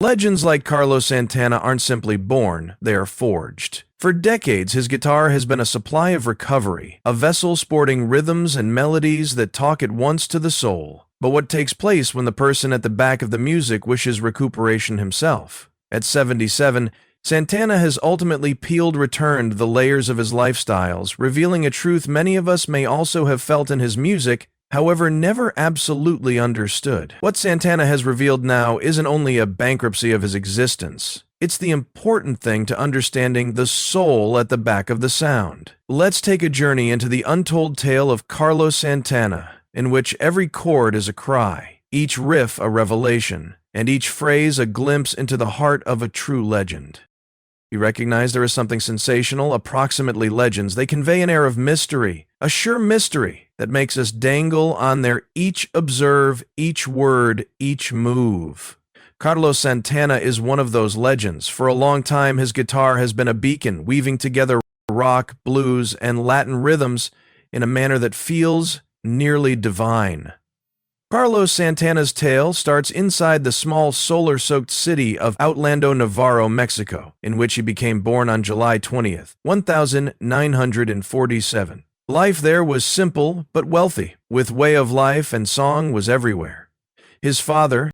Legends like Carlos Santana aren't simply born, they are forged. For decades, his guitar has been a supply of recovery, a vessel sporting rhythms and melodies that talk at once to the soul. But what takes place when the person at the back of the music wishes recuperation himself? At 77, Santana has ultimately returned the layers of his lifestyles, revealing a truth many of us may also have felt in his music, however never absolutely understood. What Santana has revealed now isn't only a bankruptcy of his existence. It's the important thing to understanding the soul at the back of the sound. Let's take a journey into the untold tale of Carlos Santana, in which every chord is a cry, each riff a revelation, and each phrase a glimpse into the heart of a true legend. You recognize there is something sensational, approximately legends. They convey an air of mystery, a sure mystery that makes us dangle on their each observe, each word, each move. Carlos Santana is one of those legends. For a long time, his guitar has been a beacon, weaving together rock, blues, and Latin rhythms in a manner that feels nearly divine. Carlos Santana's tale starts inside the small solar-soaked city of Outland, Navarro, Mexico, in which he became born on July 20th, 1947. Life there was simple but wealthy, with way of life and song was everywhere. His father,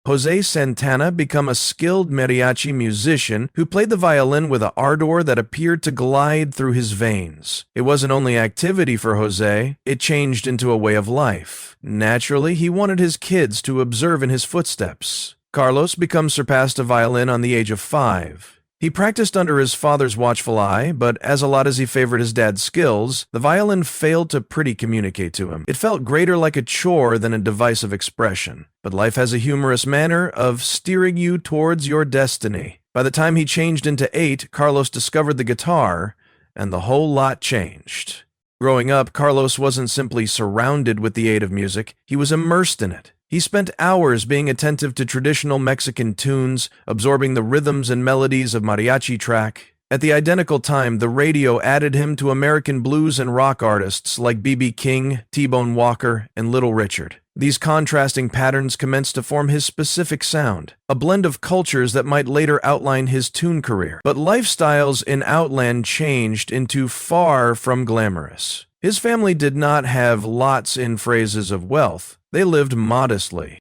Jose Santana, became a skilled mariachi musician who played the violin with an ardor that appeared to glide through his veins. It wasn't only activity for Jose, it changed into a way of life. Naturally, he wanted his kids to observe in his footsteps. Carlos surpassed a violin on the age of 5. He practiced under his father's watchful eye, but as a lot as he favored his dad's skills, the violin failed to pretty communicate to him. It felt greater like a chore than a device of expression. But life has a humorous manner of steering you towards your destiny. By the time he changed into 8, Carlos discovered the guitar, and the whole lot changed. Growing up, Carlos wasn't simply surrounded with the aid of music, he was immersed in it. He spent hours being attentive to traditional Mexican tunes, absorbing the rhythms and melodies of mariachi track. At the identical time, the radio added him to American blues and rock artists like B.B. King, T-Bone Walker, and Little Richard. These contrasting patterns commenced to form his specific sound, a blend of cultures that might later outline his tune career. But lifestyles in Outland changed into far from glamorous. His family did not have lots in phrases of wealth. They lived modestly.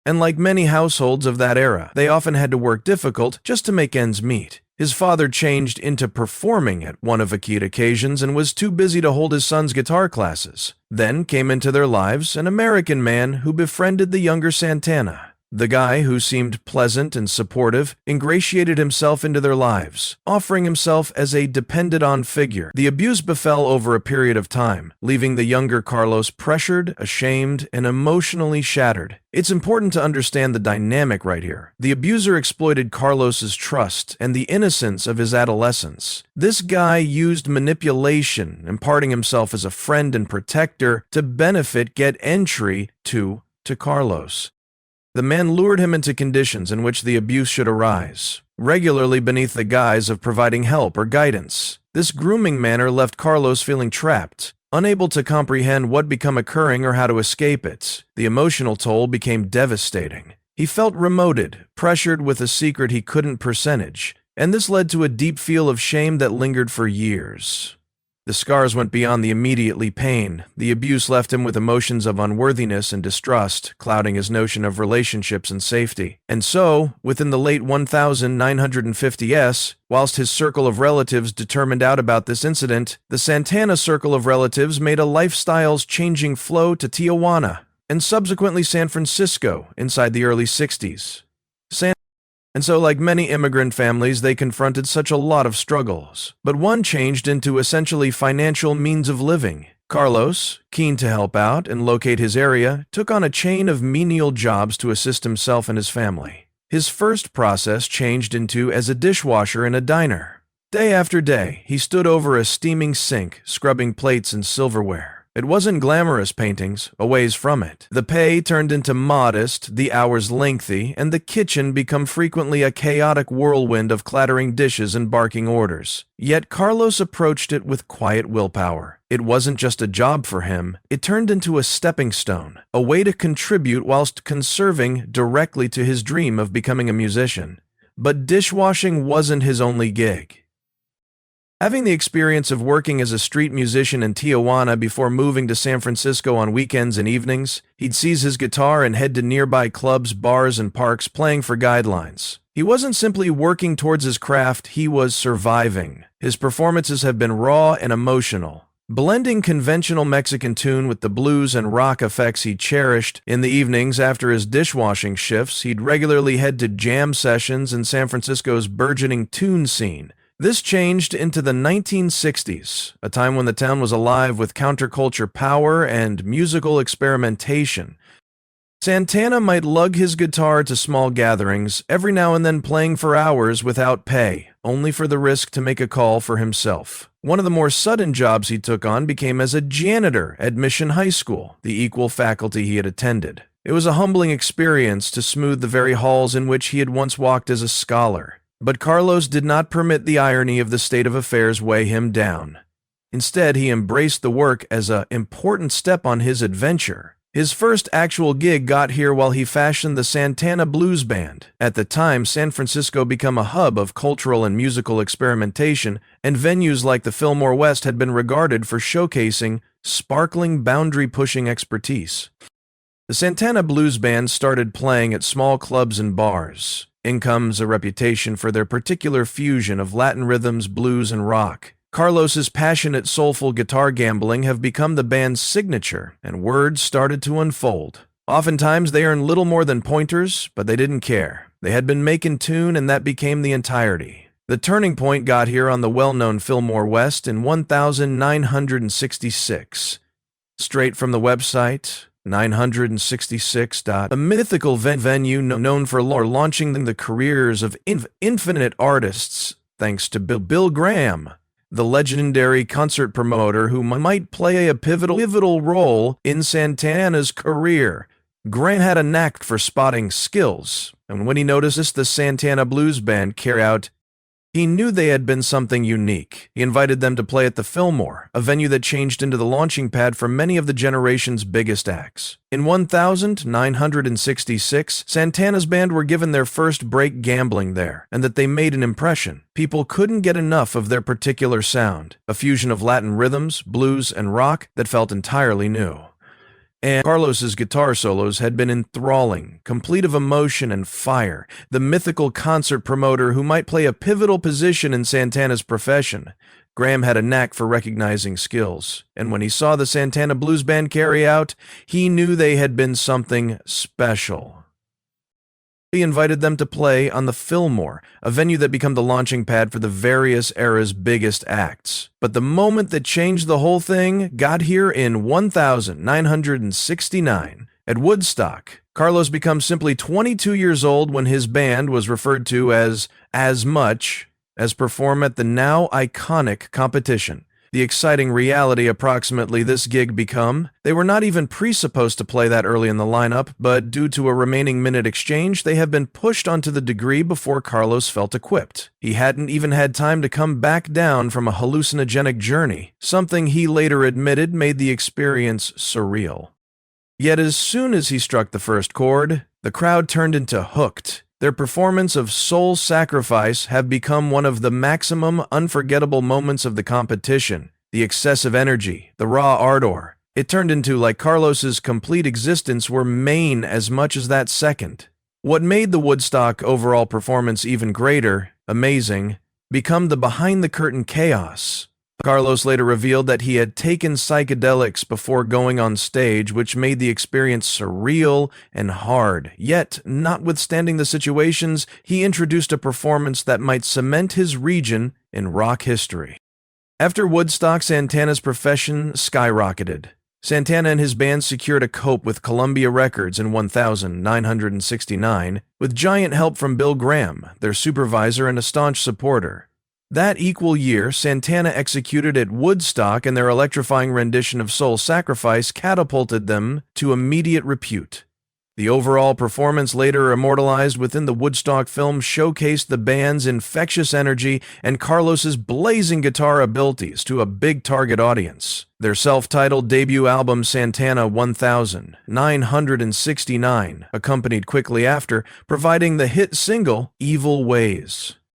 And like many households of that era, they often had to work difficult just to make ends meet. His father changed into performing at one-of-a-kind occasions and was too busy to hold his son's guitar classes. Then came into their lives an American man who befriended the younger Santana. The guy, who seemed pleasant and supportive, ingratiated himself into their lives, offering himself as a depended-on figure. The abuse befell over a period of time, leaving the younger Carlos pressured, ashamed, and emotionally shattered. It's important to understand the dynamic right here. The abuser exploited Carlos's trust and the innocence of his adolescence. This guy used manipulation, imparting himself as a friend and protector to get entry to Carlos. The man lured him into conditions in which the abuse should arise, regularly beneath the guise of providing help or guidance. This grooming manner left Carlos feeling trapped, unable to comprehend what became occurring or how to escape it. The emotional toll became devastating. He felt remoted, pressured with a secret he couldn't percentage, and this led to a deep feel of shame that lingered for years. The scars went beyond the immediately pain. The abuse left him with emotions of unworthiness and distrust, clouding his notion of relationships and safety. And so, within the late 1950s, whilst his circle of relatives determined out about this incident, the Santana circle of relatives made a lifestyles-changing flow to Tijuana, and subsequently San Francisco inside the early 60s. And so, like many immigrant families, they confronted such a lot of struggles. But one changed into essentially financial means of living. Carlos, keen to help out and locate his area, took on a chain of menial jobs to assist himself and his family. His first process changed into as a dishwasher in a diner. Day after day, he stood over a steaming sink, scrubbing plates and silverware. It wasn't glamorous paintings, a ways from it. The pay turned into modest, the hours lengthy, and the kitchen become frequently a chaotic whirlwind of clattering dishes and barking orders. Yet Carlos approached it with quiet willpower. It wasn't just a job for him, it turned into a stepping stone, a way to contribute whilst conserving directly to his dream of becoming a musician. But dishwashing wasn't his only gig. Having the experience of working as a street musician in Tijuana before moving to San Francisco on weekends and evenings, he'd seize his guitar and head to nearby clubs, bars, and parks playing for guidelines. He wasn't simply working towards his craft, he was surviving. His performances have been raw and emotional, blending conventional Mexican tune with the blues and rock effects he cherished. In the evenings after his dishwashing shifts, he'd regularly head to jam sessions in San Francisco's burgeoning tune scene. This changed into the 1960s, a time when the town was alive with counterculture power and musical experimentation. Santana might lug his guitar to small gatherings, every now and then playing for hours without pay, only for the risk to make a call for himself. One of the more sudden jobs he took on became as a janitor at Mission High School, the equal faculty he had attended. It was a humbling experience to smooth the very halls in which he had once walked as a scholar. But Carlos did not permit the irony of the state of affairs weigh him down. Instead, he embraced the work as an important step on his adventure. His first actual gig got here while he fashioned the Santana Blues Band. At the time, San Francisco became a hub of cultural and musical experimentation, and venues like the Fillmore West had been regarded for showcasing sparkling, boundary-pushing expertise. The Santana Blues Band started playing at small clubs and bars. In comes a reputation for their particular fusion of Latin rhythms, blues, and rock. Carlos's passionate, soulful guitar gambling have become the band's signature, and words started to unfold. Oftentimes they earned little more than pointers, but they didn't care. They had been making tune, and that became the entirety. The turning point got here on the well-known Fillmore West in 1966. Straight from the website, 966. A mythical venue known for launching the careers of infinite artists, thanks to Bill Graham, the legendary concert promoter who might play a pivotal role in Santana's career. Graham had a knack for spotting skills, and when he noticed the Santana Blues Band carry out, he knew they had been something unique. He invited them to play at the Fillmore, a venue that changed into the launching pad for many of the generation's biggest acts. In 1966, Santana's band were given their first break gambling there, and that they made an impression. People couldn't get enough of their particular sound, a fusion of Latin rhythms, blues, and rock that felt entirely new. And Carlos's guitar solos had been enthralling, complete of emotion and fire. The mythical concert promoter who might play a pivotal position in Santana's profession. Graham had a knack for recognizing skills, and when he saw the Santana Blues Band carry out, he knew they had been something special. He invited them to play on the Fillmore, a venue that became the launching pad for the various era's biggest acts. But the moment that changed the whole thing got here in 1969. At Woodstock, Carlos becomes simply 22 years old when his band was referred to as much as perform at the now iconic competition. The exciting reality approximately this gig become, they were not even presupposed to play that early in the lineup, but due to a remaining minute exchange, they have been pushed onto the degree before Carlos felt equipped. He hadn't even had time to come back down from a hallucinogenic journey, something he later admitted made the experience surreal. Yet as soon as he struck the first chord, the crowd turned into hooked. Their performance of Soul Sacrifice have become one of the maximum unforgettable moments of the competition. The excessive energy, the raw ardor. It turned into like Carlos's complete existence were main as much as that second. What made the Woodstock overall performance even greater, amazing, become the behind-the-curtain chaos. Carlos later revealed that he had taken psychedelics before going on stage, which made the experience surreal and hard. Yet, notwithstanding the situations, he introduced a performance that might cement his region in rock history. After Woodstock, Santana's profession skyrocketed. Santana and his band secured a cope with Columbia Records in 1969, with giant help from Bill Graham, their supervisor and a staunch supporter. That equal year, Santana executed at Woodstock, and their electrifying rendition of Soul Sacrifice catapulted them to immediate repute. The overall performance, later immortalized within the Woodstock film, showcased the band's infectious energy and Carlos's blazing guitar abilities to a big target audience. Their self-titled debut album, Santana 1969, accompanied quickly after, providing the hit single, Evil Ways.